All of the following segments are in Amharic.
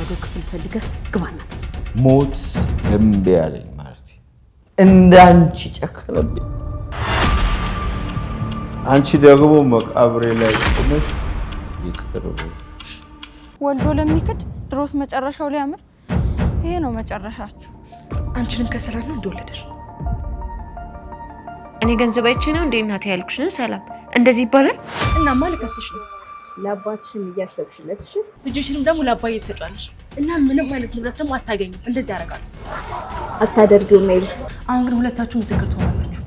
ባዶ ክፍል ፈልገህ ግባና ሞት እምቢ አለኝ ማርቲ እንዳንቺ ጨከነብኝ አንቺ ደግሞ መቃብሬ ላይ ቆመሽ ይቅርብ ወልዶ ለሚከድ ድሮስ መጨረሻው ላይ ያምር ይሄ ነው መጨረሻችሁ አንቺንም ከሰላም ነው እንደወለደሽ እኔ ገንዘብ አይቼ ነው እንዴ እናቴ ያልኩሽ ነው ሰላም እንደዚህ ይባላል እናማ ልከስሽ ነው ለአባትሽም እያሰብሽለት እሺ ልጅሽንም ደግሞ ለአባዬ ትሰጫለሽ እና ምንም አይነት ንብረት ደግሞ አታገኝም እንደዚህ ያደርጋል አታደርጊው ሜል አሁን ግን ሁለታችሁ ምስክር ትሆናላችሁ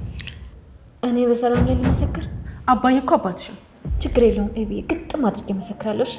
እኔ በሰላም ላይ ልመሰክር አባዬ እኮ አባትሽ ነው ችግር የለውም ኤቢ ግጥም አድርጌ መሰክራለሁ እሺ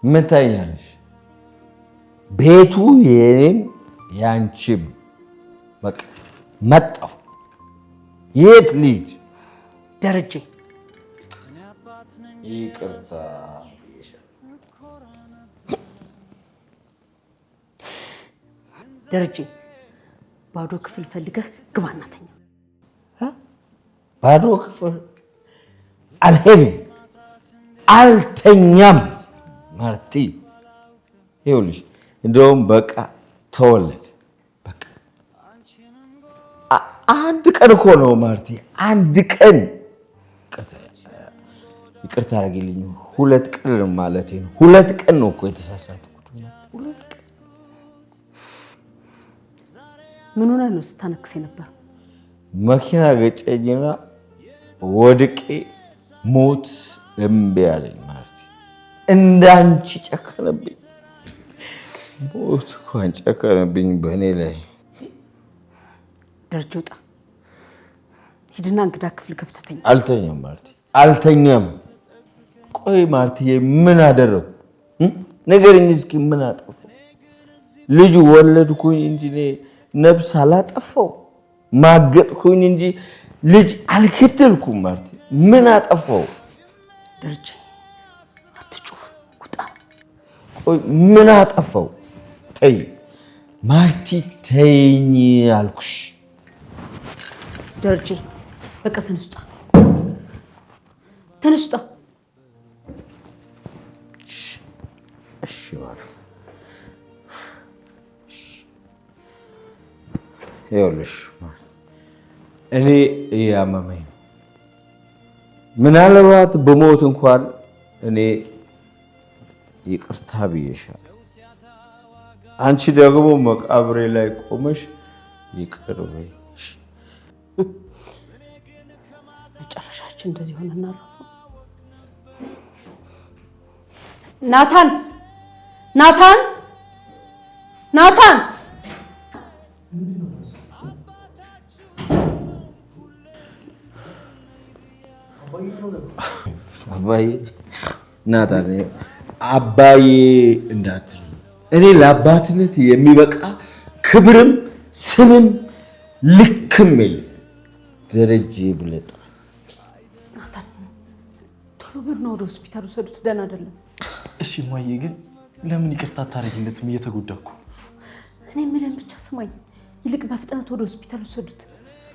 ምታኛለሽ ቤቱ የኔም ያንቺም በቃ መጣው የት ልጅ ደረጀ ይቅርታ ደረጀ ባዶ ክፍል ፈልገህ ግባና ተኛ ባዶ ክፍል አልሄድም አልተኛም ማርቲ ይኸውልሽ እንደውም በቃ ተወለድ በቃ አንድ ቀን እኮ ነው ማርቲ አንድ ቀን ይቅርታ አድርጊልኝ ሁለት ቀን ማለት ነው ሁለት ቀን ነው እኮ የተሳሳትኩት ሁለት ቀን ምን ሆነ ነው ስታነክስ ነበር መኪና ገጨኝና ወድቄ ሞት እምቢ አለኝ ማርቲ እንዳንቺ ጨከነብኝ ሞት እንኳን ጨከነብኝ በእኔ ላይ ደረጀ ውጣ ሂድና እንግዳ ክፍል ገብተህ ተኛ አልተኛም ማርቲ አልተኛም ቆይ ማርቲዬ ምን አደረኩ ነገርኝ እስኪ ምን አጠፋሁ ልጅ ወለድኩኝ እንጂ ነብስ አላጠፋው ማገጥኩኝ እንጂ ልጅ አልከተልኩም ማርቲ ምን አጠፋው ደረጀ አትጩህ ውጣ ቆይ ምን አጠፋው ተይ ማርቲ ተይኝ አልኩሽ ደረጀ በቃ ተነስጣ ተነስጣ እሺ ማለት ይኸውልሽ እኔ እያመመኝ ምናልባት በሞት እንኳን እኔ ይቅርታ ብዬሻለሁ አንቺ ደግሞ መቃብሬ ላይ ቆመሽ ይቅር በይ መጨረሻችን እንደዚህ ሆነና ናታን ናታን ናታን አባዬ ናታን አባዬ እንዳትል እኔ ለአባትነት የሚበቃ ክብርም ስምም ልክም የለም። ደረጀ ብለጥ ናታን ቶሎ ብርና ወደ ሆስፒታል ወሰዱት። ደህና አይደለም። እሺ ማዬ ግን ለምን ይቅርታ አታረጊለትም? እየተጎዳኩ እኔ ምንም ብቻ ስማኝ፣ ይልቅ በፍጥነት ወደ ሆስፒታል ወሰዱት።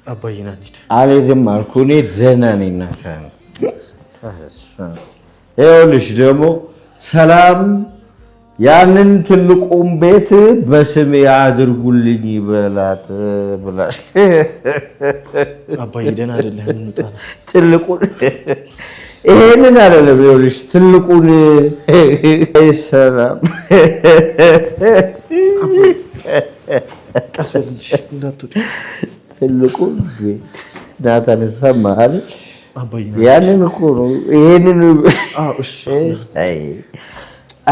አባዬና እንሂድ። አልሄድም አልኩ። እኔ ደህና ነኝ ናታን። ይኸውልሽ ደግሞ ሰላም ያንን ትልቁን ቤት በስሜ አድርጉልኝ በላት ብላሽ። አባዬ ደህና አይደለህም። እንውጣ ነው ትልቁን ይሄንን አይደለም። ይኸውልሽ ትልቁን ሰላም ቀስ በል እንጂ እንዳትወጪ። ትልቁን ቤት ናታን ሰማሃል? አባዬ ያንን እኮ ነው። ይሄንን እሺ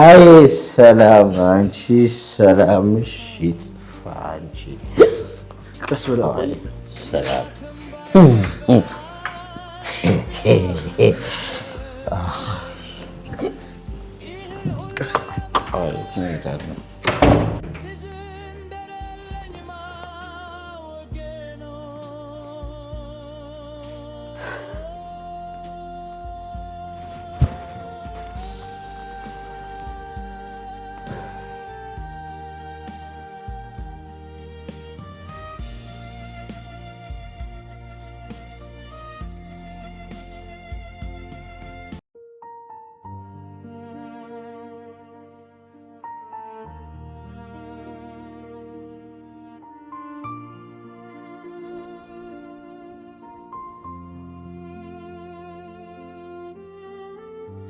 አይ ሰላም አንቺ ሰላምሽ ይጥፋ አንቺ ቀስ በል አባዬ ሰላም ቀስ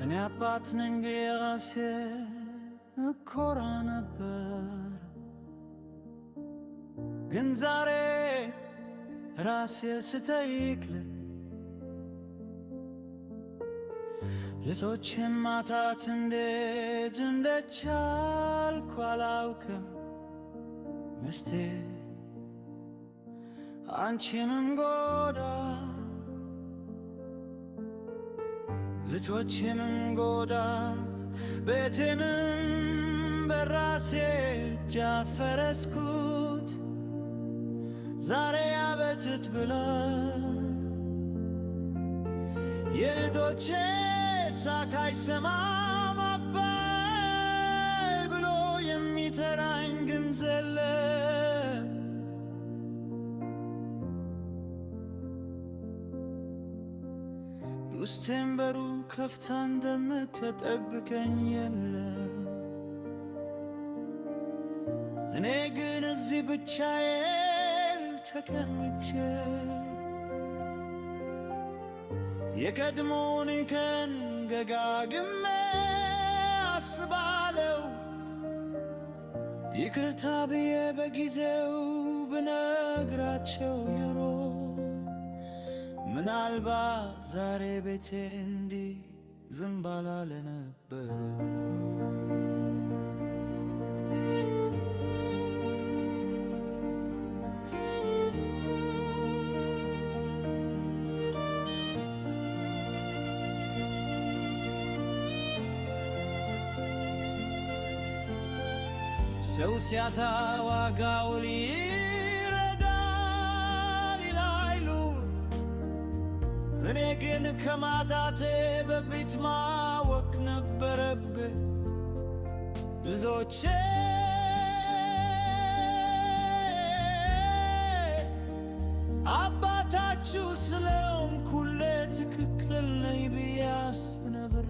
እኔ አባት ነኝ የራሴ እኮራ ነበር፣ ግን ዛሬ ራሴ ስጠይቅ ልጆቼን ማታት እንዴት እንደቻልኩ አላውቅም። ምስቴ አንቺንም ጎዳ ልጆቼንም ጎዳ ቤቴንም በራሴ እጅ አፈረስኩት። ዛሬ አበትት ብላ የልጆቼ ሳቅ አይሰማም አባይ ብሎ የሚጠራኝ ግን ዘለም ውስጤን በሩ ከፍታ እንደምትጠብቀኝ የለም። እኔ ግን እዚህ ብቻዬን ተቀምጬ የቀድሞውን ቀን ደጋግሜ አስባለው። ይቅርታ ብዬ በጊዜው ብነግራቸው ኖሮ ምናልባት ዛሬ ቤቴ እንዲህ ዝም ባላለ ነበር። ሰው ሲያጣ ዋጋው ይረዳል ይላሉ። እኔ ግን ከማጣቴ በፊት ማወቅ ነበረብኝ። ልጆቼ አባታችሁ ስለሆንኩ ሁሌ ትክክል ነኝ ብዬ አስብ ነበር።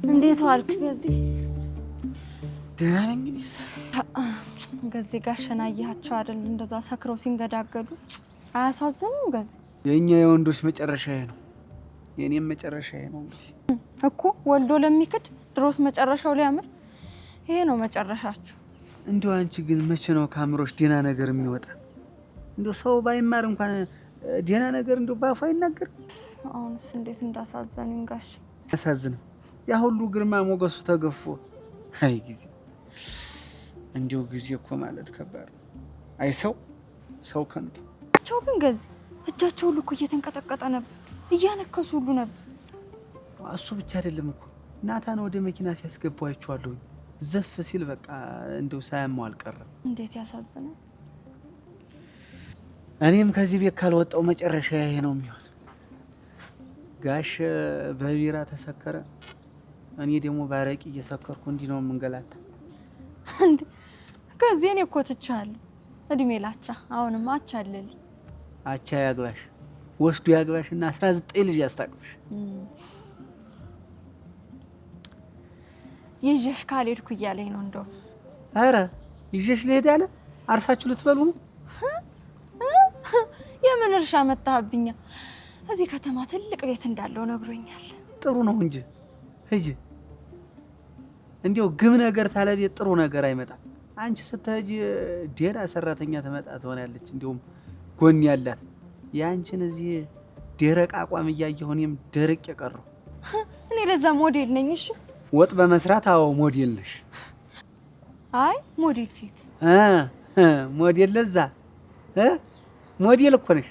እንዴት ዋልክ ገዜ? ደህና ነኝ። ገዜ ጋሸና አያቸው አይደል? እንደዛ ሰክረው ሲንገዳገዱ አያሳዝኑም? ገዜ የኛ የወንዶች መጨረሻዬ ነው፣ የኔም መጨረሻዬ ነው። እንግዲህ እኮ ወልዶ ለሚክድ ድሮስ መጨረሻው ሊያምር ይሄ ነው መጨረሻችሁ። እንደው አንቺ ግን መቼ ነው ካምሮሽ ደህና ነገር የሚወጣ? እንደው ሰው ባይማር እንኳን ደህና ነገር እንደው ባፋ ይናገር። አሁንስ እንዴት እንዳሳዘነኝ ጋሽ። ያሳዝነው ያ ሁሉ ግርማ ሞገሱ ተገፎ። አይ ጊዜ እንደው ጊዜ እኮ ማለት ከባድ። አይ ሰው ከንቱ ቸው ግን ገዝ እጃቸው ሁሉ እኮ እየተንቀጠቀጠ ነበር፣ እያነከሱ ሁሉ ነበር። እሱ ብቻ አይደለም እኮ ናታን ወደ መኪና ሲያስገባው አይቼዋለሁ። ዘፍ ሲል በቃ እንደው ሳያመው አልቀረም። እንዴት ያሳዝናል። እኔም ከዚህ ቤት ካልወጣው መጨረሻ ይሄ ነው የሚሆን። ጋሽ በቢራ ተሰከረ፣ እኔ ደግሞ ባረቂ እየሰከርኩ እንዲህ ነው የምንገላታ። እንዴ ከዚህ እኔ እኮ ትቻለሁ። እድሜ ላቻ አሁንም አቻ አለልኝ። አቻ ያግባሽ ወስዱ ያግባሽና 19 ልጅ ያስታቅፍሽ። ይዤሽ ካልሄድኩ እያለኝ ነው እንደው። አረ ይዤሽ ልሄድ አለ። አርሳችሁ ልትበሉ ነው? የምን እርሻ መጣህብኛ? እዚህ ከተማ ትልቅ ቤት እንዳለው ነግሮኛል። ጥሩ ነው እንጂ ሂጂ። እንዲያው ግብ ነገር ታለዲ ጥሩ ነገር አይመጣም። አንቺ ስትሄጂ ዴራ ሰራተኛ ትመጣ ትሆናለች። እንዲያውም ጎን ያላት ያንቺን እዚህ ደረቅ አቋም እያየሁ እኔም ደረቅ የቀረው። እኔ ለዛ ሞዴል ነኝ። እሺ ወጥ በመስራት አዎ ሞዴል ነሽ። አይ ሞዴል ሴት ሞዴል ለዛ ሞዴል እኮ ነሽ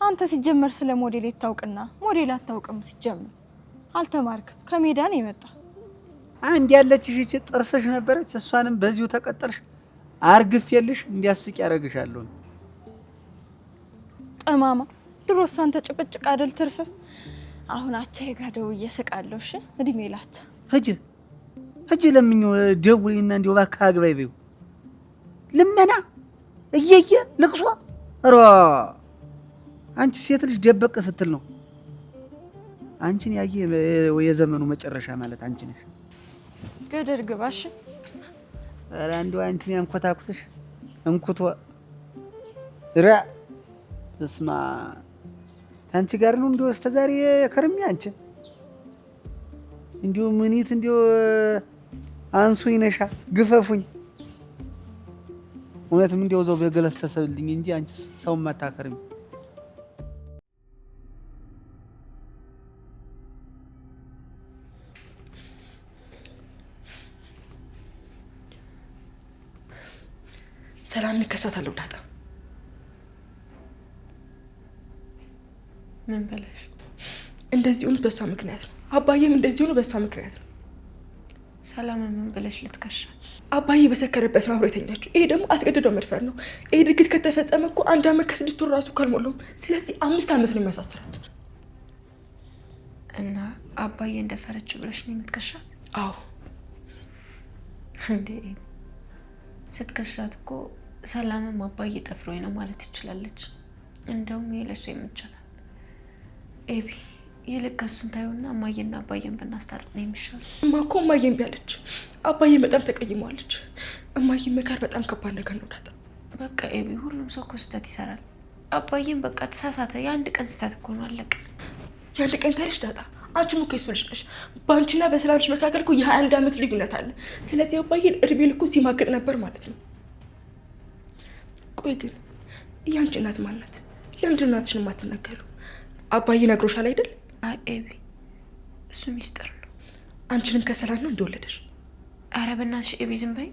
አንተ። ሲጀመር ስለ ሞዴል የታውቅና ሞዴል አታውቅም። ሲጀመር አልተማርክም፣ ከሜዳ ነው የመጣ። አንድ ያለችሽ እቺ ጥርስሽ ነበረች፣ እሷንም በዚሁ ተቀጠልሽ። አርግፌልሽ እንዲያስቅ ያረግሻለሁ። ጠማማ ድሮስ አንተ ጭቅጭቅ አይደል ትርፍ። አሁን አቻዬ ጋር ደውዬ እስቃለሁ። እሺ እድሜ ላቻ ሂጂ ለምኝ ደውይና እንዲው እባክህ አግባይ በይው። ልመና እየየ ልቅሶ ሮ አንቺ ሴት ልጅ ደበቀ ስትል ነው። አንቺን ያየ የዘመኑ መጨረሻ ማለት አንቺ ነሽ። ገደል ግባሽ። ኧረ እንደው አንቺን ያንኮታኩትሽ እንኩቶ ራ እስማ አንቺ ጋር ነው እንደው እስከዛሬ ከርሚ አንቺ እንደው ምኒት እንደው አንሱኝ ነሻ ግፈፉኝ። እውነትም እንደው ዘው በገለሰሰልኝ እንጂ አንቺ ሰው ማታከርሚ። ሰላም ልከሳታለሁ ዳጣ። ምን በለሽ? እንደዚህ ሆነ በሷ ምክንያት ነው። አባዬም እንደዚህ ሆነ በሷ ምክንያት ነው። ሰላም ምን በለሽ ልትከሻ? አባዬ በሰከረበት ነው አብሮ የተኛችው። ይሄ ደግሞ አስገድዶ መድፈር ነው። ይሄ ድርጊት ከተፈጸመ እኮ 1 ዓመት ከ6 ወር ራሱ ካልሞላውም። ስለዚህ 5 ዓመት ነው የሚያሳስራት። እና አባዬ እንደፈረችው ብለሽ ነው የምትከሻት? አዎ እንዴ ስትከሻት እኮ ሰላምም አባዬ ደፍሮኝ ነው ማለት ትችላለች። እንደውም የለሱ የምትቻታል። ኤቢ ይልቅ እሱን ታዩና እማዬና አባዬን ብናስታርቅ ነው የሚሻለው። እማኮ እማዬን ቢያለች አባዬን በጣም ተቀይመዋለች። እማዬን መካር በጣም ከባድ ነገር ነው ዳጣ። በቃ ኤቢ ሁሉም ሰው እኮ ስህተት ይሰራል። አባዬን በቃ ተሳሳተ። የአንድ ቀን ስህተት እኮ ነው አለቀ። የአንድ ቀን ታሪሽ ዳጣ። አንቺም እኮ የሱ ልጅ ነሽ። በአንቺና በሰላም ልጅ መካከል እኮ የ21 ዓመት ልዩነት አለ። ስለዚህ አባዬን እድሜ ልኩ ሲማግጥ ነበር ማለት ነው። ቆይ ግን ያንቺ እናት ማን ናት? ለምንድን ነው እናትሽን የማትናገሩ? አባዬ ነግሮሻል አይደል? አይ ኤቢ እሱ ሚስጥር ነው። አንቺንም ከሰላም ነው እንደወለደሽ። ኧረ በእናትሽ ኤቢ ዝም በይ።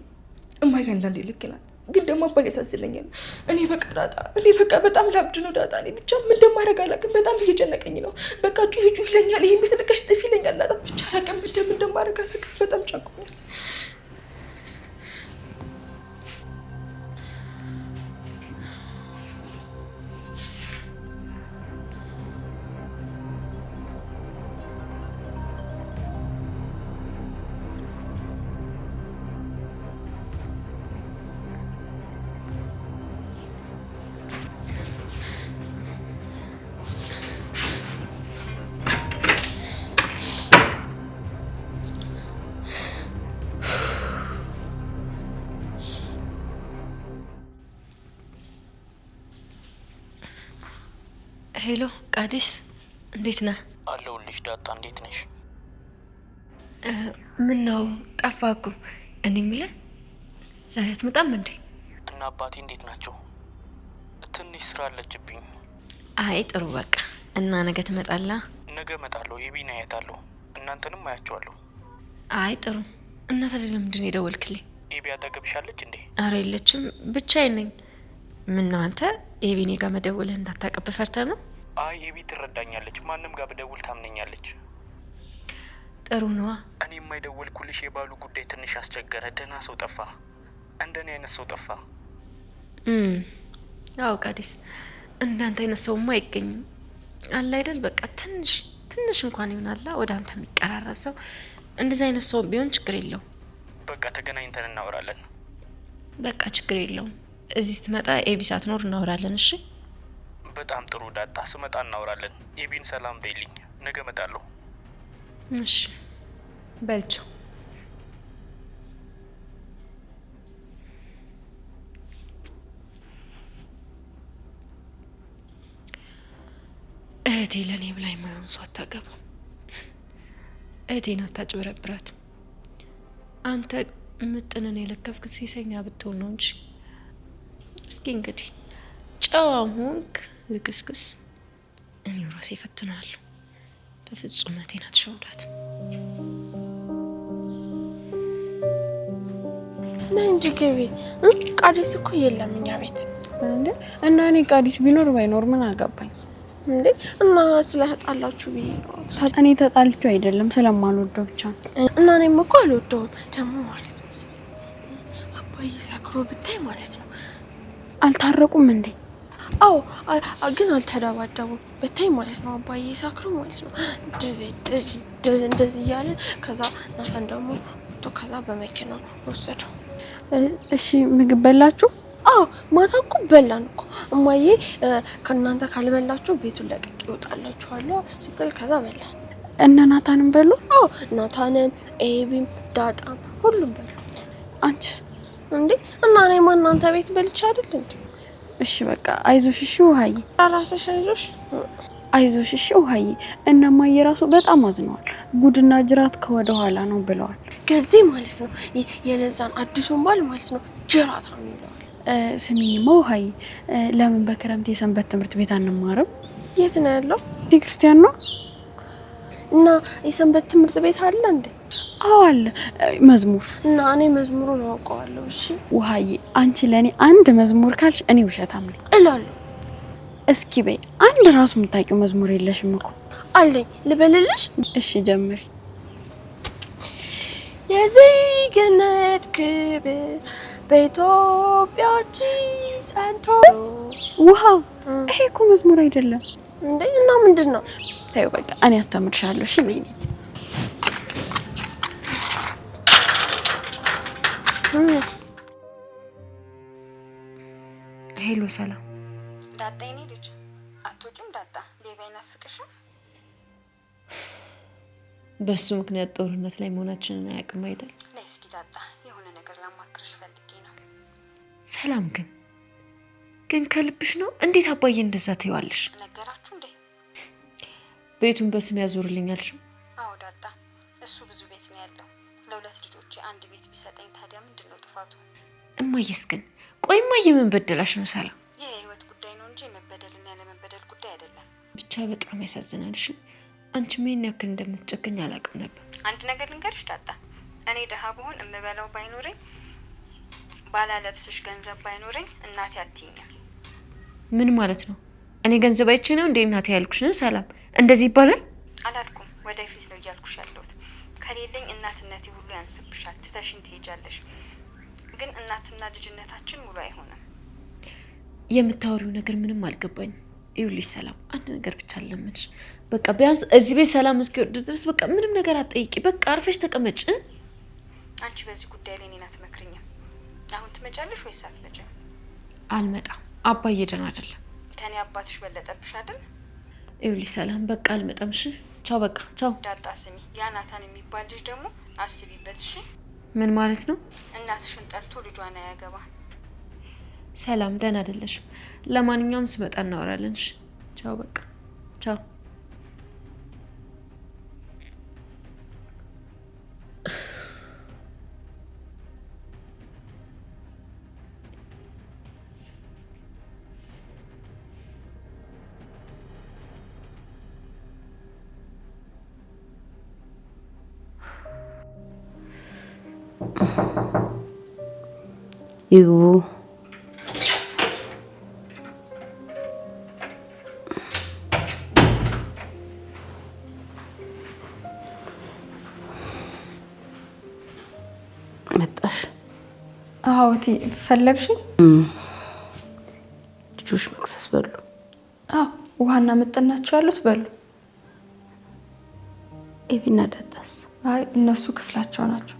እማዬ አንዳንዴ ልክ ናት፣ ግን ደግሞ አባዬ ያሳዝነኛል። እኔ በቃ ዳጣ፣ እኔ በቃ በጣም ላብድ ነው ዳጣ። እኔ ብቻ ምን እንደማደርግ አላውቅም። በጣም እየጨነቀኝ ነው። በቃ ጩሂ ይለኛል። ይሄን ቤት ልቀሽ ጥፊ ይለኛል ዳጣ። ብቻ አላውቅም እንደማደርግ አላውቅም። በጣም ጨንቆኛል። ሄሎ ቃዲስ፣ እንዴት ነህ? አለሁልሽ ዳጣ፣ እንዴት ነሽ? ምን ነው ጠፋህ እኮ። እኔ የምልህ ዛሬ አትመጣም እንዴ? እና አባቴ እንዴት ናቸው? ትንሽ ስራ አለችብኝ። አይ ጥሩ በቃ እና ነገ ትመጣላ? ነገ እመጣለሁ። ኤቢን አያታለሁ፣ እናንተንም አያቸዋለሁ። አይ ጥሩ። እና ታዲያ ለምንድን ነው የደወልክልኝ? ኤቢ አጠገብሻለች እንዴ? አረ የለችም፣ ብቻዬን ነኝ። ምን ነው አንተ ኤቢኔ ጋር መደወልህ እንዳታቀብ ፈርተህ ነው? አይ ኤቢ ትረዳኛለች፣ ማንም ጋር ብደውል ታምነኛለች። ጥሩ ነዋ። እኔ የማይደወልኩልሽ የባሉ ጉዳይ ትንሽ አስቸገረ። ደህና ሰው ጠፋ፣ እንደኔ አይነት ሰው ጠፋ። አዎ ቃዲስ፣ እንዳንተ አይነት ሰውማ አይገኝም አለ አይደል? በቃ ትንሽ እንኳን ይሆናላ ወደ አንተ የሚቀራረብ ሰው። እንደዚህ አይነት ሰው ቢሆን ችግር የለውም። በቃ ተገናኝተን እናወራለን። በቃ ችግር የለውም። እዚህ ስትመጣ ኤቢ ሳትኖር እናወራለን። እሺ በጣም ጥሩ ዳጣ፣ ስመጣ እናወራለን። ኤቢን ሰላም በይልኝ፣ ነገ እመጣለሁ። እሺ በልቸው። እህቴ ለእኔ ብላ የማይሆን ሰው አታገባ። እህቴን አታጭበረብራት። አንተ ምጥንን የለከፍክ ሴሰኛ ብትሆን ነው እንጂ። እስኪ እንግዲህ ጨዋም ሆንክ ልክስክስ እኔ ራሴ እፈትናለሁ። በፍጹም እህቴን አትሸውዳት። እንጂ ገቢ ቃዲስ እኮ የለም እኛ ቤት እንዴ። እና እኔ ቃዲስ ቢኖር ባይኖር ምን አገባኝ እንዴ? እና ስለተጣላችሁ ብዬ ነው። እኔ ተጣልቼው አይደለም ስለማልወደው ብቻ ነው። እና እኔም እኮ አልወደውም ደግሞ ማለት ነው። አባዬ ሰክሮ ብታይ ማለት ነው። አልታረቁም እንዴ? አዎ ግን አልተደባደቡም ብታይ ማለት ነው። አባዬ ሰክሮ ማለት ነው እንደዚህ እያለ ከዛ ናታን ደግሞ ከዛ በመኪና ወሰደው። እሺ ምግብ በላችሁ? አዎ ማታ እኮ በላን እኮ እማዬ ከእናንተ ካልበላችሁ ቤቱን ለቅቄ እወጣላችኋለሁ ስትል ከዛ በላን። እነ ናታንም በሉ? አዎ ናታንም ኤቢም ዳጣም ሁሉም በሉ። አንቺስ እንዴ? እና እኔማ እናንተ ቤት በልቼ አይደል እንዴ? እሺ በቃ አይዞሽ። እሺ ውሃዬ፣ ራስሽ አይዞሽ። እሺ ውሃዬ። እነማዬ ራሱ በጣም አዝነዋል። ጉድና ጅራት ከወደ ኋላ ነው ብለዋል። ከዚህ ማለት ነው የለዛን አዲሱን ባል ማለት ነው ጅራት ነው ይለዋል። ስሚኝማ ውሃዬ፣ ለምን በክረምት የሰንበት ትምህርት ቤት አንማርም? የት ነው ያለው? ቤተክርስቲያን ነው። እና የሰንበት ትምህርት ቤት አለ እንዴ? አዎ አለ። መዝሙር እና እኔ መዝሙሩን አውቀዋለሁ። እሺ ውሃዬ፣ አንቺ ለኔ አንድ መዝሙር ካልሽ እኔ ውሸታም ነኝ እላለሁ። እስኪ በይ አንድ ራሱ የምታውቂው መዝሙር የለሽም እኮ? አለኝ፣ ልበልልሽ? እሺ ጀምሪ። የዜግነት ክብር በኢትዮጵያችን ጸንቶ። ውሃ፣ ይሄ እኮ መዝሙር አይደለም እንዴ? እና ምንድን ነው? ተይው በቃ እኔ አስተምርሻለሁ። እሺ ነኝ። ሄሎ ሰላም። ዳጣ የኔ ልጅ አትወጪም? ዳጣ ቤቢ አይናፍቅሽም? በሱ ምክንያት ጦርነት ላይ መሆናችንን አያውቅም አይደል? ነይ እስኪ ዳጣ የሆነ ነገር ላማክርሽ ፈልጌ ነው። ሰላም ግን ከልብሽ ነው? እንዴት አባዬ እንደዛ ትይዋለሽ? ነገራችሁ እንዴ? ቤቱን በስም ያዞርልኛል ሽም? አዎ ዳጣ፣ እሱ ብዙ ቤት ነው ያለው። ለሁለት ልጆቼ አንድ ቤት ቢሰጠኝ ታዲያ ምንድነው ጥፋቱ? እማዬስ ግን ቆይ እማዬ ምን በደላሽ ነው ሰላም? የህይወት ጉዳይ ነው እንጂ የመበደልና ያለመበደል ጉዳይ አይደለም። ብቻ በጣም ያሳዝናል። እሺ አንቺ ምን ያክል እንደምትጨክኝ አላውቅም ነበር። አንድ ነገር ልንገርሽ ዳጣ፣ እኔ ደሃ ብሆን እምበላው ባይኖረኝ ባላለብስሽ ገንዘብ ባይኖረኝ እናቴ አትይኛል። ምን ማለት ነው? እኔ ገንዘብ አይቼ ነው እንዴ እናቴ ያልኩሽ ነው ሰላም? እንደዚህ ይባላል? አላልኩም፣ ወደፊት ነው እያልኩሽ ያለሁት። ከሌለኝ እናትነቴ ሁሉ ያንስብሻል፣ ትተሽኝ ትሄጃለሽ። ግን እናትና ልጅነታችን ሙሉ አይሆንም። የምታወሪው ነገር ምንም አልገባኝም። ይኸውልሽ ሰላም፣ አንድ ነገር ብቻ አለምንሽ። በቃ ቢያንስ እዚህ ቤት ሰላም እስኪወርድ ድረስ በቃ ምንም ነገር አትጠይቂ። በቃ አርፈሽ ተቀመጭ። አንቺ በዚህ ጉዳይ ላይ እኔን አትመክሪኝም። አሁን ትመጫለሽ ወይስ አትመጭም? አልመጣም። አባዬ ደህና አይደለም። ከኔ አባትሽ በለጠብሽ አይደል? ይኸውልሽ ሰላም፣ በቃ አልመጣም። እሺ ቻው። በቃ ቻው። ዳጣ ስሚ፣ ያ ናታን የሚባል ልጅ ደግሞ አስቢበት። እሺ ምን ማለት ነው? እናትሽን ጠልቶ ልጇን አያገባ። ሰላም ደህና አይደለሽም። ለማንኛውም ስመጣ እናወራለን። እሺ ቻው። በቃ ቻው። ይግቡ። መጣሽ? አዎ እቴ ፈለግሽኝ? ልጆች መክሰስ በሉ? አዎ ውሃና ምጥናቸው ያሉት በሉ። ኤቢና ዳጣስ? አይ እነሱ ክፍላቸው ናቸው።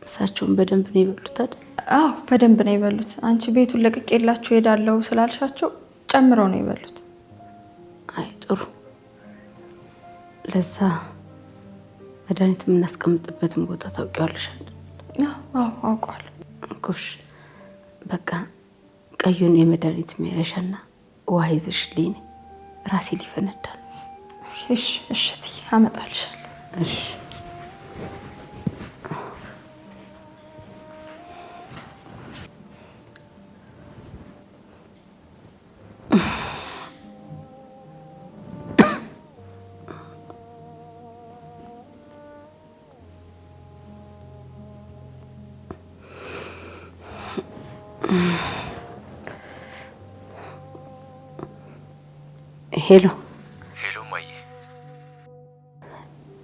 ምሳቸውን በደንብ ነው የበሉት አይደል? አዎ በደንብ ነው የበሉት። አንቺ ቤቱን ለቅቄላቸው ሄዳለሁ ስላልሻቸው ጨምረው ነው የበሉት። አይ ጥሩ። ለዛ መድኃኒት የምናስቀምጥበትን ቦታ ታውቂዋለሽ አይደል? አዎ አውቀዋለሁ። እኮሽ በቃ ቀዩን የመድኃኒት መያዣና ውሃ ይዘሽልኝ፣ ራሴ ሊፈነዳ ነው። እሺ እሺ እትዬ አመጣልሻለሁ። እሺ ሄሎ ሄሎ ማዬ።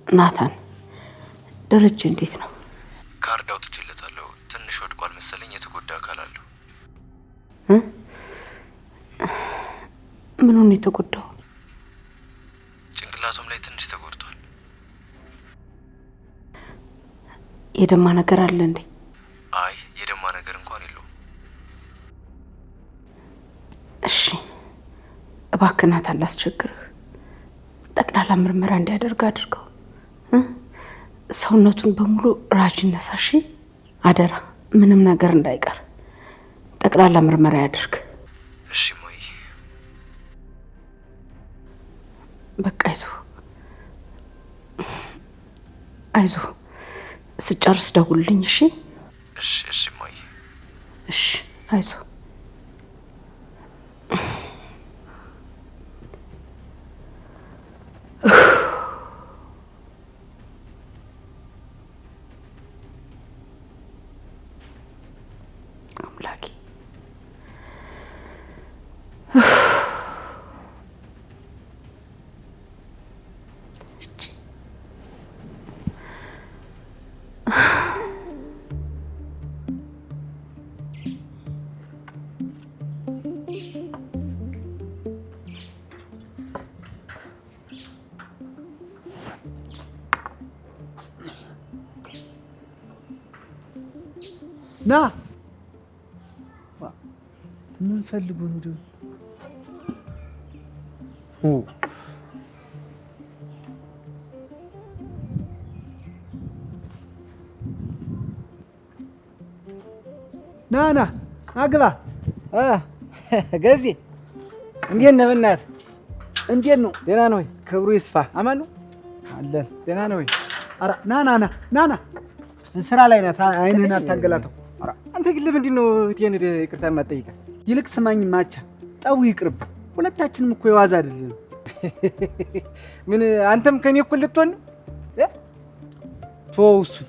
ናታን ደረጀ እንዴት ነው? ካርድ አውጥቼለታለሁ። ትንሽ ወድቋል መሰለኝ። የተጎዳ አካል አለው። ምን ሆነ የተጎዳው? ጭንቅላቱም ላይ ትንሽ ተጎድቷል። የደማ ነገር አለ እንዴ? አይ የደማ ነገር እንኳን የለውም። እሺ እባክህ ናታን ላስቸግርህ፣ ጠቅላላ ምርመራ እንዲያደርግ አድርገው። ሰውነቱን በሙሉ ራጅ ነሳሽ፣ አደራ ምንም ነገር እንዳይቀር ጠቅላላ ምርመራ ያድርግ። እሺ ሞይ። በቃ አይዞህ ስጨርስ ደውልልኝ። እሺ እሺ እሺ ሞይ። እሺ አይዞህ። አምላኬ ና ምን ፈልጉ ነው? ና አግባ። ገዜ እንዴት ነህ? በእናትህ እንዴት ነው? ደህና ነው ወይ? ክብሩ ይስፋ። አማን ነው አለን። ደህና ነው ወይ? ኧረ ና ስራ ላይ ናት። አይንህን አታንገላተው። አንተ ግን ለምንድን ነው እቴን ይቅርታ የማትጠይቃት? ይልቅ ስማኝ ማቻ፣ ጠው ይቅርብ። ሁለታችንም እኮ የዋዛ አይደለም። ምን አንተም ከኔ እኩል ልትሆን ነው? ተወው እሱን።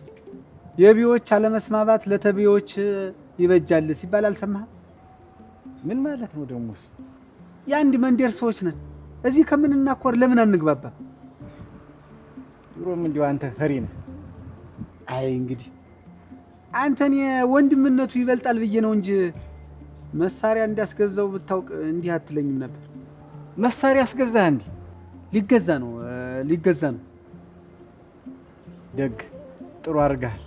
የቢዎች አለመስማማት ለተቢዎች ይበጃል ሲባል አልሰማህም? ምን ማለት ነው ደግሞ እሱ? የአንድ መንደር ሰዎች ነን። እዚህ ከምንናኮር ለምን አንግባባም? ድሮም እንዲያው አንተ ፈሪ ነህ። አይ እንግዲህ አንተን የወንድምነቱ ይበልጣል ብዬ ነው እንጂ መሳሪያ እንዳስገዛው ብታውቅ እንዲህ አትለኝም ነበር። መሳሪያ አስገዛህ እንዴ? ሊገዛ ነው። ደግ ጥሩ አድርገሃል።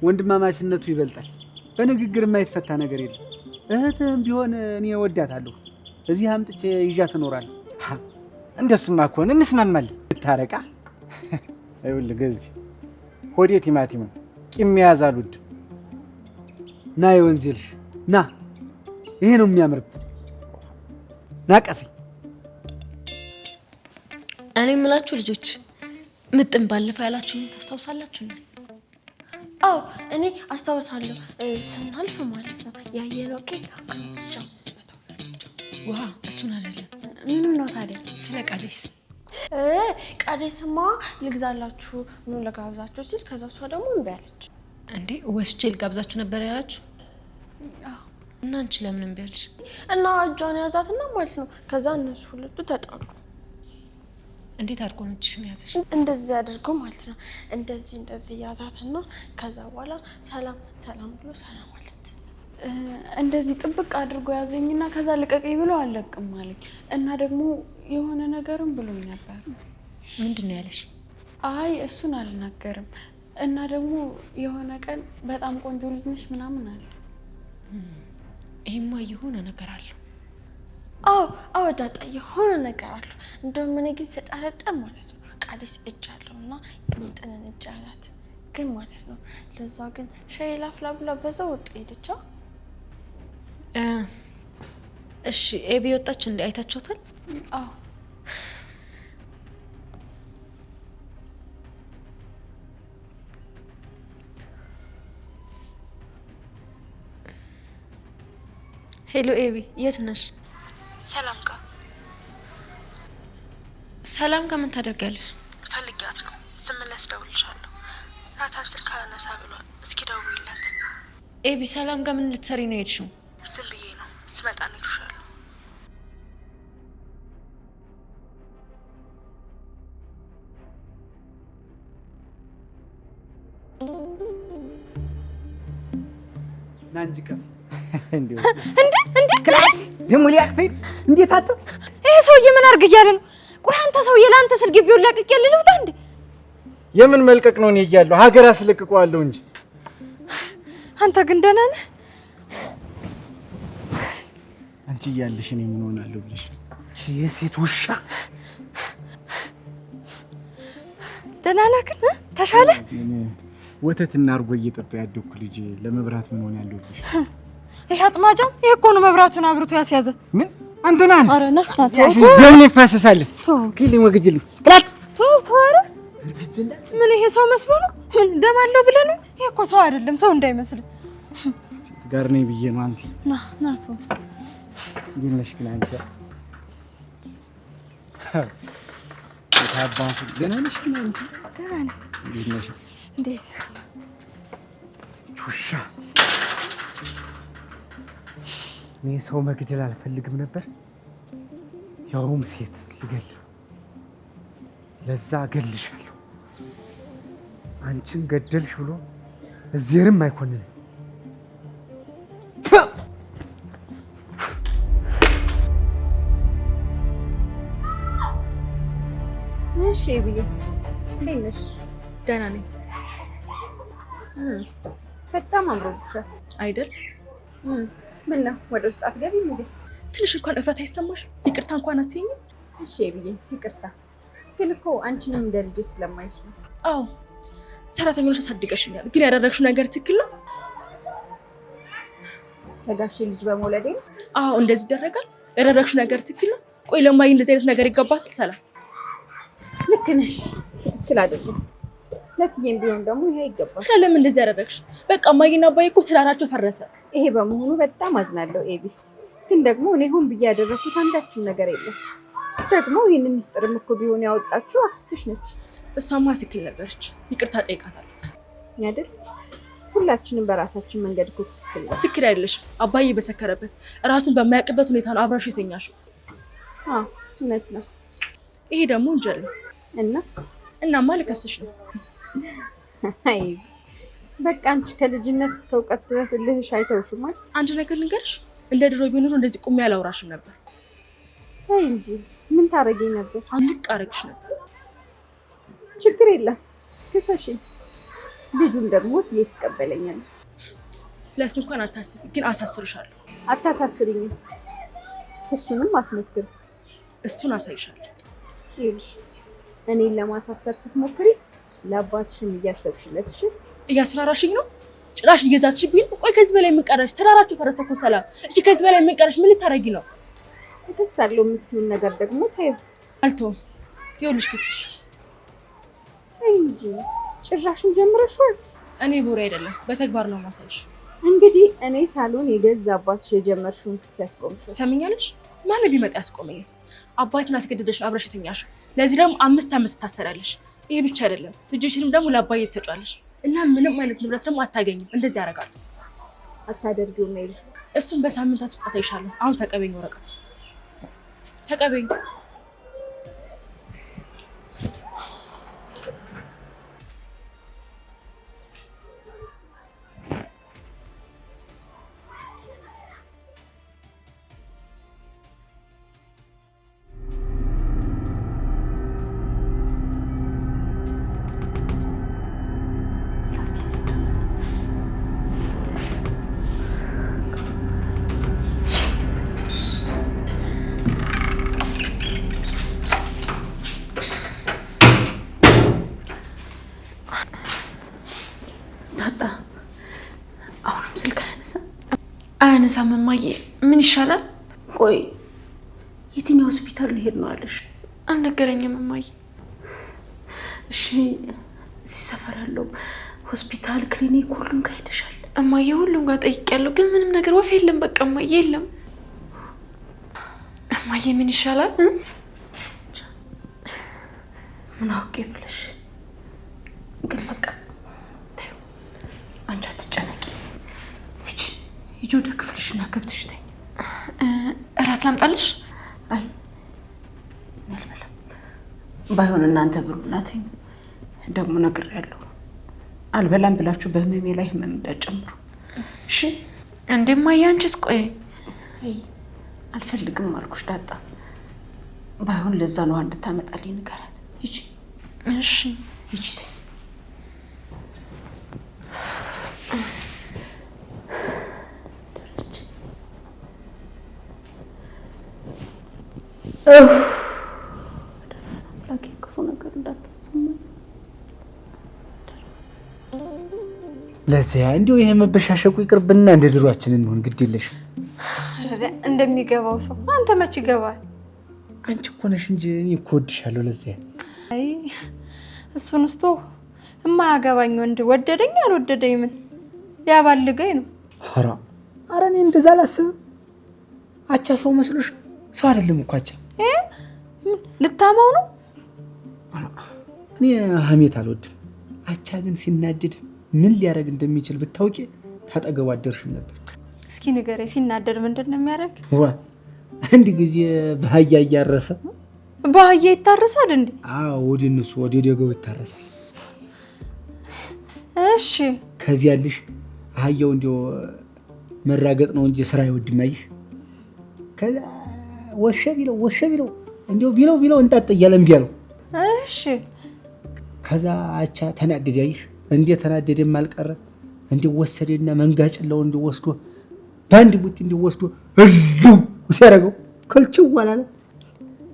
ወንድማማችነቱ ይበልጣል። በንግግር የማይፈታ ነገር የለም። እህትህም ቢሆን እኔ እወዳታለሁ። እዚህ አምጥቼ ይዣት እኖራለሁ። እንደሱማ ከሆነ እንስማማለን። ታረቃ ይኸውልህ ገዚ ሆዴ ቲማቲም ነው። ቂም መያዝ አልወድም። ና የወንዝ ልጅ ና፣ ይሄ ነው የሚያምርብህ። ና ቀፈኝ። እኔ የምላችሁ ልጆች ምጥን ባለፈው ያላችሁኝ ታስታውሳላችሁ? አዎ እኔ አስታውሳለሁ። ስናልፍ ማለት ነው ያየነው ኬክ 5,500 ውሃ እሱን አይደለም። ምኑን ነው ታዲያ? ስለ ቃሌስ ቃዴስማ ልግዛላችሁ ኑ ለጋብዛችሁ ሲል ከዛ እሷ ደግሞ እምቢ አለች። እንዴ ወስጄ ልጋብዛችሁ ነበር ያላችሁ? እና አንቺ ለምን እምቢ አልሽ? እና እጇን ያዛትና ማለት ነው። ከዛ እነሱ ሁለቱ ተጣሉ። እንዴት አድርጎ ነው እጅሽን ያዘሽ? እንደዚህ አድርገው ማለት ነው። እንደዚህ ያዛትና ከዛ በኋላ ሰላም ብሎ ሰላም ማለት እንደዚህ ጥብቅ አድርጎ ያዘኝና ከዛ ልቀቀኝ ብሎ አለቅም አለኝ። እና ደግሞ የሆነ ነገርም ብሎኝ ነበር። ምንድነው ያለሽ? አይ እሱን አልናገርም። እና ደግሞ የሆነ ቀን በጣም ቆንጆ ልጅ ነሽ ምናምን አለ። ይሄማ የሆነ ነገር አለው። አዎ ዳጣ የሆነ ነገር አለው። እንደውም እኔ ግን ስጠረጥር ማለት ነው ቃዴስ እጅ አለውና ምጥንን እጅ አላት ግን ማለት ነው። ለዛ ግን ሻይ ላፍላ ብላ በዛው ወጥ ሄደቻ። እሺ ኤቢ ወጣች እንዴ? አይታችኋታል? አዎ ሄሎ ኤቢ የት ነሽ? ሰላም ጋር። ሰላም ጋር ምን ታደርጋለሽ? ፈልጊያት ነው። ስመለስ ደውልልሻለሁ። ናታን ስልክ አላነሳ ብሏል። እስኪ ደውይለት። ኤቢ ሰላም ጋር ምን ልትሰሪ ነው የሄድሽው? ዝም ብዬ ነው። ስመጣ እነግርሻለሁ። ናንጂ ቀፍ እንዴ ክላት ደሞ ሊያቅፈኝ እንዴት አጣ? ይሄ ሰውዬ ምን አርግ እያለ ነው? ቆይ አንተ ሰውዬ ለአንተ ስል ግቢውን ለቅቄ ልውጣ እንዴ? የምን መልቀቅ ነው? እኔ እያለሁ ሀገር አስለቅቀዋለሁ እንጂ አንተ ግን ደህና ነህ? አንቺ እያለሽ እኔ ምን ሆናለሁ ብለሽ የሴት ውሻ። ደህና ነህ ግን? ተሻለ? ወተትና አርጎ እየጠጣ ያደኩ ልጅ ለመብራት ምን ሆናለሁ ብለሽ ይሄ አጥማጃም ይሄ እኮ ነው መብራቱን አብርቶ ያስያዘ። ምን አንተ ነህ? ኧረ ነህ ደም ይፈሰሳል። ኪሊን ወግጅልኝ ክላት ኧረ ምን ይሄ ሰው መስሎ ነው? ደም አለው ብለህ ነው? ይሄ እኮ ሰው አይደለም፣ ሰው እንዳይመስል ጋር ነኝ ብዬ ነው። አንቺ ና ይነሽ ግን አንቺ ታባቱ ደህና ነሽ? ግን አንቺ ደህና ነኝ። ይነሽ እንዴት ውሻ። እኔ ሰው መግደል አልፈልግም ነበር፣ ያውም ሴት ልገል። ለዛ እገልሻለሁ። አንቺን ገደልሽ ብሎ እዚህም አይኮንንም። እሺ ብዬ እንዴት ነሽ? ደህና ነኝ። በጣም አምሮብሻል አይደል? ምን ነው ወደ ውስጥ አትገቢም እንዴ? ትንሽ እንኳን እፍረት አይሰማሽ? ይቅርታ እንኳን አትይኝም? እሺ ብዬ ይቅርታ። ግን እኮ አንቺንም እንደ ልጅ ስለማይሽ ነው። አዎ ሰራተኞች አሳድገሽኛል፣ ግን ያደረግሽው ነገር ትክክል ነው? ተጋሽ ልጅ በመውለዴ ነው? አዎ እንደዚህ ይደረጋል? ያደረግሽው ነገር ትክክል ነው? ቆይ ለማይ እንደዚህ አይነት ነገር ይገባታል? ሰላም ልክ ነሽ፣ ትክክል አይደለም። ለትዬም ቢሆን ደግሞ ይሄ ይገባል። ለምን እንደዚህ ያደረግሽ? በቃ ማይና አባዬ እኮ ትዳራቸው ፈረሰ። ይሄ በመሆኑ በጣም አዝናለሁ ኤቢ። ግን ደግሞ እኔ ሆን ብዬ ያደረኩት አንዳችም ነገር የለም። ደግሞ ይሄንን ሚስጥርም እኮ ቢሆን ያወጣችው አክስትሽ ነች። እሷማ ትክክል ነበረች። ይቅርታ ጠይቃታለሁ አይደል? ሁላችንም በራሳችን መንገድ እኮ ትክክል ነው። ትክክል አይደለሽም። አባዬ በሰከረበት ራሱን በማያውቅበት ሁኔታ ነው አብራሽ የተኛሽው። እውነት ነው። ይሄ ደግሞ ወንጀል ነው። እናማ ልከስሽ ነው። አይ በቃ አንቺ ከልጅነት እስከ እውቀት ድረስ እልህሽ አይተውሽም አይደል? አንድ ነገር ልንገርሽ፣ እንደ ድሮ ቢሆን ኖሮ እንደዚህ ቁሜ አላወራሽም ነበር። አይ እንጂ ምን ታረጊኝ ነበር? አንቅ አረግሽ ነበር። ችግር የለም ክሰሽ። ልጁን ደግሞ ትዬ ትቀበለኛለች። ለእሱ እንኳን አታስቢ፣ ግን አሳስርሻለሁ። አታሳስሪኝም። እሱንም አትሞክሪ። እሱን አሳይሻለሁ። ይኸውልሽ እኔን ለማሳሰር ስትሞክሪ ለአባትሽም እያሰብሽለት። እሺ እያስፈራራሽኝ ነው? ጭራሽ እየዛትሽብኝ ነው? ቆይ ከዚህ በላይ ምን ቀረሽ? ተራራችሁ ፈረሰ እኮ ሰላም። እሺ ከዚህ በላይ ምን ቀረሽ? ምን ልታረጊ ነው? እከሳለሁ የምትይውን ነገር ደግሞ ታዩ። አልተውም። ይኸውልሽ ክስሽ እንጂ ጭራሽም ጀምረሽዋል። እኔ ቦሬ አይደለም በተግባር ነው ማሳይሽ። እንግዲህ እኔ ሳሎን የገዛ አባትሽ የጀመርሽውን ክስ ያስቆምሽ። ሰምኛለሽ? ማን ቢመጣ ያስቆመኝ? አባትን አስገድደሽ አብረሽ ተኛሽ። ለዚህ ደግሞ 5 ዓመት ትታሰራለሽ። ይሄ ብቻ አይደለም ልጅሽንም ደግሞ ለአባዬ ትሰጫለሽ እና ምንም አይነት ንብረት ደግሞ አታገኝም። እንደዚህ ያደርጋል። አታደርጊውም ሜሪ። እሱን በሳምንታት ውስጥ አሳይሻለሁ። አሁን ተቀበኝ፣ ወረቀት ተቀበኝ። አያነሳም እማዬ። ምን ይሻላል? ቆይ የትኛው ሆስፒታል ልሄድ ነው አለሽ? አልነገረኝም እማዬ። እሺ እዚህ ሰፈር ያለው ሆስፒታል፣ ክሊኒክ ሁሉም ጋር ሄደሻል? እማዬ ሁሉም ጋር ጠይቄያለሁ፣ ግን ምንም ነገር ወፍ የለም። በቃ እማዬ የለም። እማዬ ምን ይሻላል? ምን አውቄ ብለሽ ግን በቃ ተይው፣ አንቺ አትጨነቂ። ሂጂ ወደ ክፍልሽና ገብተሽ ተኝ። እራት ላምጣልሽ? አይ አልበላም። ባይሆን እናንተ ብሉና ተኙ። ደግሞ ነግሬያለሁ፣ አልበላም ብላችሁ በህመሜ ላይ ህመም እንዳትጨምሩ እሺ? እንደማዬ አንቺስ? ቆይ አይ አልፈልግም አልኩሽ ዳጣ። ባይሆን ለዛ ነው እንድታመጣልኝ ንገራት። ሂጂ። እሺ ሂጂ ተኝ። ለዚያ እንዲሁ ይሄ መበሻሸቁ ይቅርብና እንደ ድሯችን እንሆን። ግድ የለሽ እንደሚገባው ሰው አንተ መች ይገባል? አንቺ እኮ ነሽ እንጂ እኔ እኮ ወድሻለሁ። ለዚያ አይ እሱን እስቶ የማያገባኝ ወንድ ወደደኝ አልወደደኝ ምን ሊያባልገኝ ነው? ኧረ እኔ እንደዛ አላስብም። አቻ ሰው መስሎሽ? ሰው አይደለም እኮ አቻ። ልታማው ነው? እኔ ሀሜት አልወድም። አቻ ግን ሲናደድ ምን ሊያደርግ እንደሚችል ብታውቂ ታጠገቡ አደርሽም ነበር። እስኪ ንገረኝ፣ ሲናደድ ምንድን ነው የሚያደርግ? አንድ ጊዜ በአህያ እያረሰ። በአህያ ይታረሳል እንዴ? አዎ፣ ወደ እነሱ ወደ ደገው ይታረሳል። እሺ ከዚያ ልሽ አህያው እንዲያው መራገጥ ነው እንጂ ስራ አይወድም። አይሽ ከዛ ወሸ ቢለው እንዲያው ቢለው እንጣጥ እያለ እምቢ አለው። እሺ ከዛ አቻ ተናደደ። አይሽ እንዴ ተናደደም አልቀረ እንዴ ወሰደና መንጋጭለው እንዴ ወስዶ ባንድ ቡቲ እንዴ ወስዶ እሉ ሲያረገው ከልችው አላለ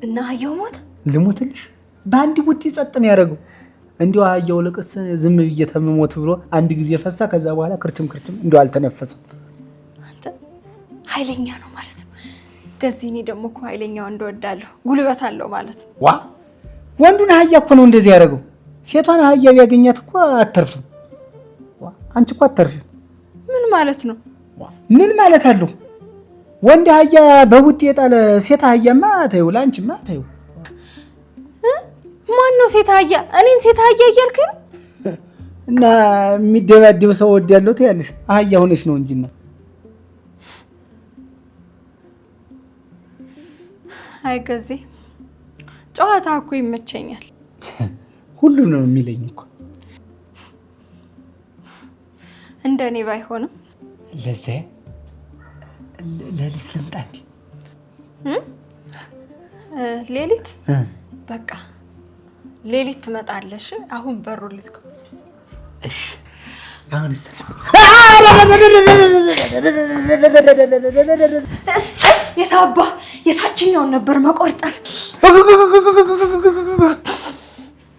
እና አህያው ሞተ። ልሞትልሽ ባንድ ቡቲ ጸጥ ነው ያረገው። እንዴው አህያው ለቅስ ዝም ብዬ ተመሞት ብሎ አንድ ጊዜ ፈሳ። ከዛ በኋላ ክርችም እንዴው አልተነፈሰም። አንተ ኃይለኛ ነው ማለት ነው። ገዚህ እኔ ደግሞ እኮ ኃይለኛው እንደወዳለሁ ጉልበት አለው ማለት ነው። ዋ ወንዱን አህያ እኮ ነው እንደዚህ ያረገው። ሴቷን አህያ ቢያገኛት እኮ አተርፍም። አንቺ እኮ አተርፍም። ምን ማለት ነው? ምን ማለት አለው? ወንድ አህያ በቡጤ የጣለ ሴት አህያማ ተይው፣ ላንቺማ ተይው። ማን ነው ሴት አህያ? እኔን ሴት አህያ እያልክ ነው? እና የሚደባደብ ሰው ወዲያለው ትያለሽ። አህያ ሆነሽ ነው እንጂና አይ ገዜ ጨዋታ እኮ ይመቸኛል። ሁሉ ነው የሚለኝ እኮ እንደኔ ባይሆንም ለዛ ሌሊት ልምጣ እንዴ? ሌሊት በቃ ሌሊት ትመጣለሽ። አሁን በሩ ልዝጋው። እሺ አሁን የታባ የታችኛውን ነበር መቆርጠር።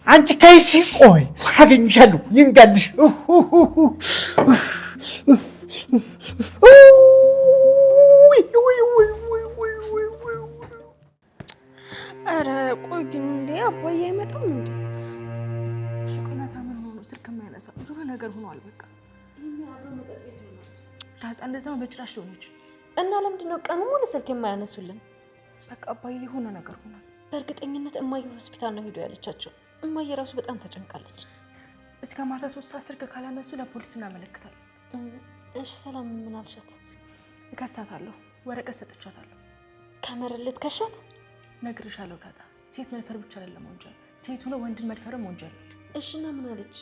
አንቺ ከይሲ ቆይ አገኝሻለሁ። ይንጋልሽ ኧረ ቆይ ግን እንዴ አባዬ አይመጣም እንዴ? ሽቁናታ ምን ሆኖ ስልክ የማያነሳው? የሆነ ነገር ሆኗል። በቃ ዳጣ እንደዛው በጭራሽ ሊሆነች እና ለምንድን ነው ቀኑ ሙሉ ስልክ የማያነሱልን? በቃ አባዬ የሆነ ነገር ሆኗል። በእርግጠኝነት እማዬ ሆስፒታል ነው ሄዶ ያለቻቸው። እማዬ ራሱ በጣም ተጨንቃለች። እስከ ማታ 3 ሰዓት ስልክ ካላነሱ ለፖሊስ እናመለክታለን። እሺ ሰላም ምን አልሻት? እከሳታለሁ፣ ወረቀት ሰጥቻታለሁ። ከመረለት ከሻት ነግሬሻለሁ ዳጣ፣ ሴት መድፈር ብቻ አይደለም ወንጀል፣ ሴት ሆኖ ወንድን መድፈርም ወንጀል ነው። እሺና ምን አለች?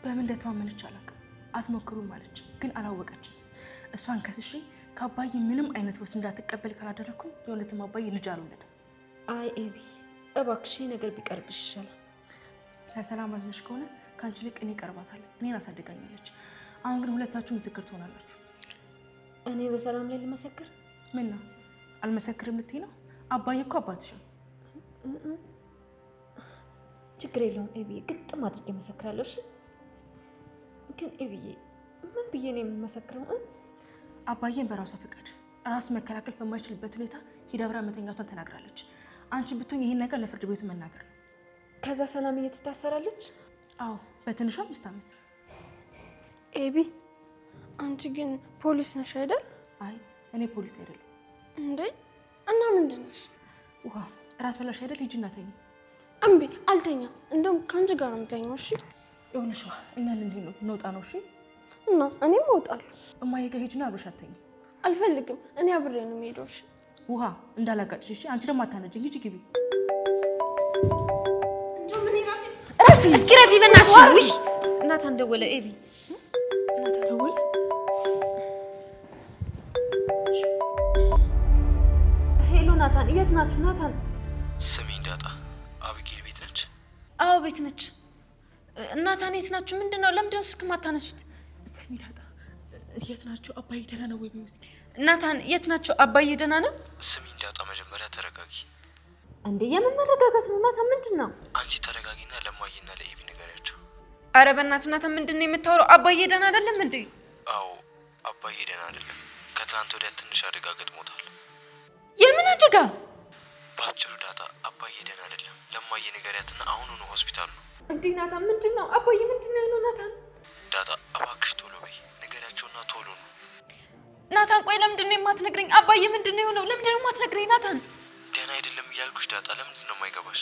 በምን እንደተማመነች አላውቅም። አትሞክሩም አለች፣ ግን አላወቀችም። እሷን ከስሼ ከአባዬ ምንም አይነት ወስድ እንዳትቀበል ካላደረኩኝ የእውነትም አባዬ ልጅ አልወለድም። አይ ኤቢ እባክሽ ነገር ቢቀርብሽ ይሻላል። ለሰላም አዝነሽ ከሆነ ከአንቺ ልቅ እኔ እቀርባታለሁ። እኔን አሳድጋኛለች። አሁን ግን ሁለታችሁ ምስክር ትሆናላችሁ። እኔ በሰላም ላይ ልመሰክር? ምን ነው አልመሰክርም ልትይ ነው? አባዬ እኮ አባትሽ ነው። ችግር የለውም ኤቢ፣ ግጥም አድርጌ መሰክራለሁ። እሺ ግን ኤቢዬ ምን ብዬ ነው የምመሰክረው? አባዬን በራሷ ፈቃድ ራሱ መከላከል በማይችልበት ሁኔታ ሂዳብራ መተኛቷን ተናግራለች። አንቺ ብትሆኝ ይሄን ነገር ለፍርድ ቤቱ መናገር ነው። ከዛ ሰላም እየተታሰራለች? አዎ በትንሹ 5 ዓመት። ኤቢ አንቺ ግን ፖሊስ ነሽ አይደል? አይ እኔ ፖሊስ አይደለም። እንዴ እና ምንድን ነሽ? ውሃ ራስ በላሽ አይደል? ሂጂና ተኝ። እምቢ አልተኛም። እንደውም ከአንቺ ጋር ነው የምተኛው። እሺ ይኸውልሽ እኛ ልንሄድ ነው፣ እንውጣ ነው። እሺ እና እኔም እወጣለሁ። እማዬ ጋር ሂጂና አብረሽ አትተኝ። አልፈልግም። እኔ አብሬ ነው የምሄደው። እሺ ውሃ እንዳላጋጭሽ። እሺ አንቺ ደግሞ አታነጂኝ። ሂጂ ግቢ። ረፊ እስኪ ረፊ በእናትሽ። ውይ እናታን ደወለ። ኤቢ እናታን ደወለ። ሄሎ ናታን፣ የት ናችሁ? ናታን ስሚኝ ዳጣ፣ አቢጌል ቤት ነች? አዎ ቤት ነች። ናታን የት ናችሁ? ምንድነው? ለምንድነው ስልክ ማታነሱት? ስሚ ዳጣ፣ የት ናችሁ? አባዬ ደህና ነው ወይ? እስኪ ናታን የት ናችሁ? አባዬ ደህና ነው? ስሚኝ ዳጣ፣ መጀመሪያ ተረጋጊ። እንዴ የምን መረጋጋት ነው? ናታን ምንድነው? አንቺ ተረጋጊና ለማየና ለኤቢ ንገሪያቸው። አረ በእናትህ ናታን ምንድነው የምታወራው? አባዬ ደህና አይደለም እንዴ? አዎ አባዬ ደህና አይደለም። ከትናንት ወዲያ ትንሽ አደጋ ገጥሞታል። የምን አደጋ? በአጭሩ ዳጣ አባዬ ደህና አይደለም። ለማየ ንገሪያትና አሁኑኑ ሆስፒታል ነው። እንዴ ናታን ምንድነው? አባዬ ምንድነው የሆነው? ናታን ዳጣ እባክሽ ቶሎ በይ፣ ንገሪያቸውና ቶሎ ነው። ናታን ቆይ ለምንድነው የማትነግረኝ? አባዬ ምንድነው የሆነው? ለምንድነው የማትነግረኝ ናታን? ደህና አይደለም እያልኩሽ ዳጣ፣ ለምንድን ነው የማይገባሽ?